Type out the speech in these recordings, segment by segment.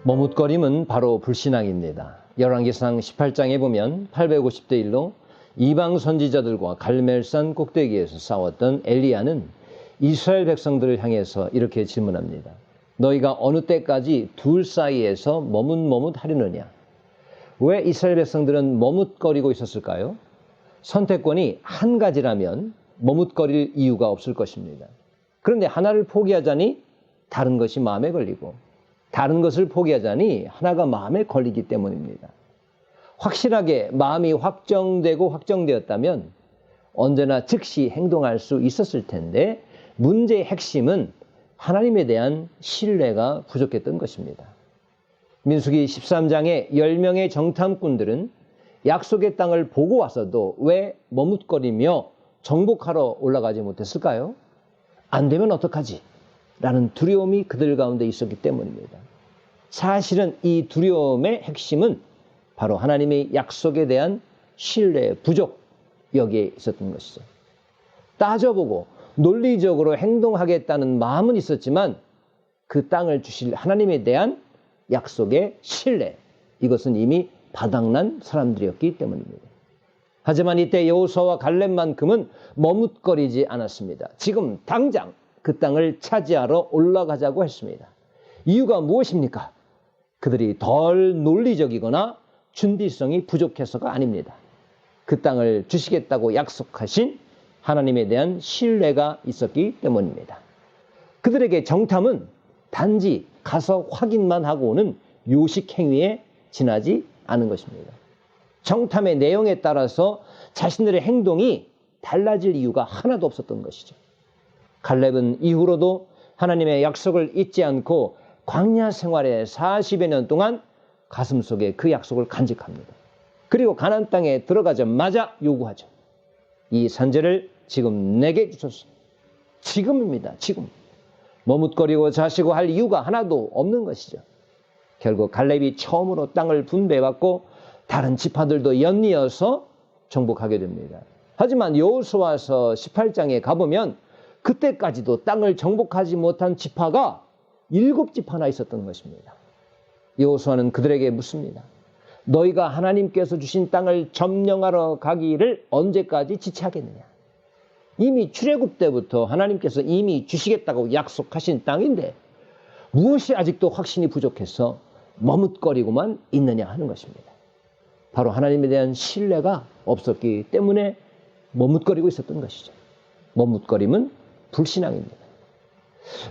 머뭇거림은 바로 불신앙입니다. 열왕기상 18장에 보면 850대 1로 이방 선지자들과 갈멜산 꼭대기에서 싸웠던 엘리야는 이스라엘 백성들을 향해서 이렇게 질문합니다. 너희가 어느 때까지 둘 사이에서 머뭇머뭇하려느냐? 왜 이스라엘 백성들은 머뭇거리고 있었을까요? 선택권이 한 가지라면 머뭇거릴 이유가 없을 것입니다. 그런데 하나를 포기하자니 다른 것이 마음에 걸리고, 다른 것을 포기하자니 하나가 마음에 걸리기 때문입니다. 확실하게 마음이 확정되고 확정되었다면 언제나 즉시 행동할 수 있었을 텐데, 문제의 핵심은 하나님에 대한 신뢰가 부족했던 것입니다. 민수기 13장의 10명의 정탐꾼들은 약속의 땅을 보고 와서도 왜 머뭇거리며 정복하러 올라가지 못했을까요? 안 되면 어떡하지? 라는 두려움이 그들 가운데 있었기 때문입니다. 사실은 이 두려움의 핵심은 바로 하나님의 약속에 대한 신뢰의 부족, 여기에 있었던 것이죠. 따져보고 논리적으로 행동하겠다는 마음은 있었지만 그 땅을 주실 하나님에 대한 약속의 신뢰, 이것은 이미 바닥난 사람들이었기 때문입니다. 하지만 이때 여호수아와 갈렙만큼은 머뭇거리지 않았습니다. 지금 당장 그 땅을 차지하러 올라가자고 했습니다. 이유가 무엇입니까? 그들이 덜 논리적이거나 준비성이 부족해서가 아닙니다. 그 땅을 주시겠다고 약속하신 하나님에 대한 신뢰가 있었기 때문입니다. 그들에게 정탐은 단지 가서 확인만 하고 오는 요식 행위에 지나지 않은 것입니다. 정탐의 내용에 따라서 자신들의 행동이 달라질 이유가 하나도 없었던 것이죠. 갈렙은 이후로도 하나님의 약속을 잊지 않고 광야 생활의 40여 년 동안 가슴속에 그 약속을 간직합니다. 그리고 가나안 땅에 들어가자마자 요구하죠. 이 산지를 지금 내게 주소서. 지금입니다. 지금. 머뭇거리고 자시고 할 이유가 하나도 없는 것이죠. 결국 갈렙이 처음으로 땅을 분배받고 다른 지파들도 연이어서 정복하게 됩니다. 하지만 여호수아서 18장에 가보면 그때까지도 땅을 정복하지 못한 지파가 7지파나 있었던 것입니다. 여호수아는 그들에게 묻습니다. 너희가 하나님께서 주신 땅을 점령하러 가기를 언제까지 지체하겠느냐? 이미 출애굽 때부터 하나님께서 이미 주시겠다고 약속하신 땅인데 무엇이 아직도 확신이 부족해서 머뭇거리고만 있느냐 하는 것입니다. 바로 하나님에 대한 신뢰가 없었기 때문에 머뭇거리고 있었던 것이죠. 머뭇거림은 불신앙입니다.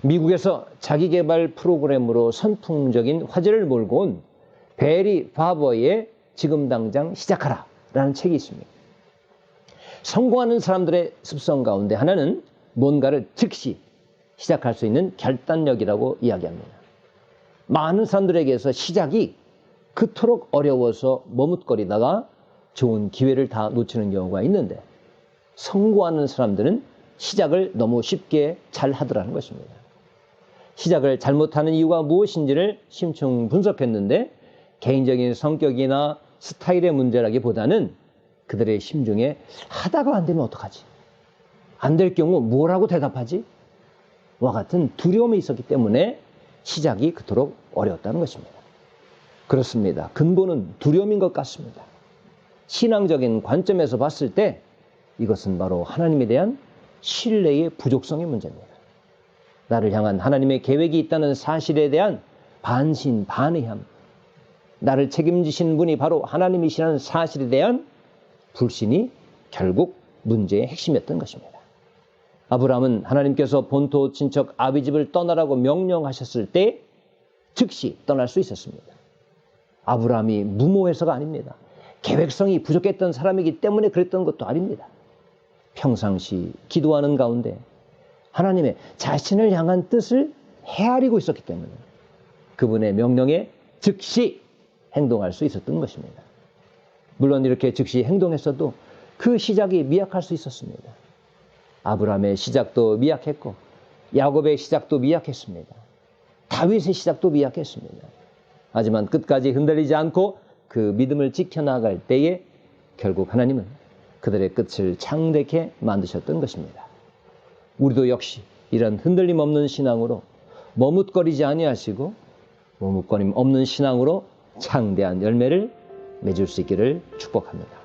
미국에서 자기개발 프로그램으로 선풍적인 화제를 몰고 온 베리 바버의 지금 당장 시작하라 라는 책이 있습니다. 성공하는 사람들의 습성 가운데 하나는 뭔가를 즉시 시작할 수 있는 결단력이라고 이야기합니다. 많은 사람들에게서 시작이 그토록 어려워서 머뭇거리다가 좋은 기회를 다 놓치는 경우가 있는데, 성공하는 사람들은 시작을 너무 쉽게 잘 하더라는 것입니다. 시작을 잘못하는 이유가 무엇인지를 심층 분석했는데 개인적인 성격이나 스타일의 문제라기보다는 그들의 심중에 하다가 안 되면 어떡하지? 안 될 경우 뭐라고 대답하지? 와 같은 두려움이 있었기 때문에 시작이 그토록 어려웠다는 것입니다. 그렇습니다. 근본은 두려움인 것 같습니다. 신앙적인 관점에서 봤을 때 이것은 바로 하나님에 대한 신뢰의 부족성의 문제입니다. 나를 향한 하나님의 계획이 있다는 사실에 대한 반신반의함, 나를 책임지신 분이 바로 하나님이시라는 사실에 대한 불신이 결국 문제의 핵심이었던 것입니다. 아브라함은 하나님께서 본토 친척 아비집을 떠나라고 명령하셨을 때 즉시 떠날 수 있었습니다. 아브라함이 무모해서가 아닙니다. 계획성이 부족했던 사람이기 때문에 그랬던 것도 아닙니다. 평상시 기도하는 가운데 하나님의 자신을 향한 뜻을 헤아리고 있었기 때문에 그분의 명령에 즉시 행동할 수 있었던 것입니다. 물론 이렇게 즉시 행동했어도 그 시작이 미약할 수 있었습니다. 아브라함의 시작도 미약했고 야곱의 시작도 미약했습니다. 다윗의 시작도 미약했습니다. 하지만 끝까지 흔들리지 않고 그 믿음을 지켜나갈 때에 결국 하나님은 그들의 끝을 창대케 만드셨던 것입니다. 우리도 역시 이런 흔들림 없는 신앙으로 머뭇거리지 아니하시고 머뭇거림 없는 신앙으로 창대한 열매를 맺을 수 있기를 축복합니다.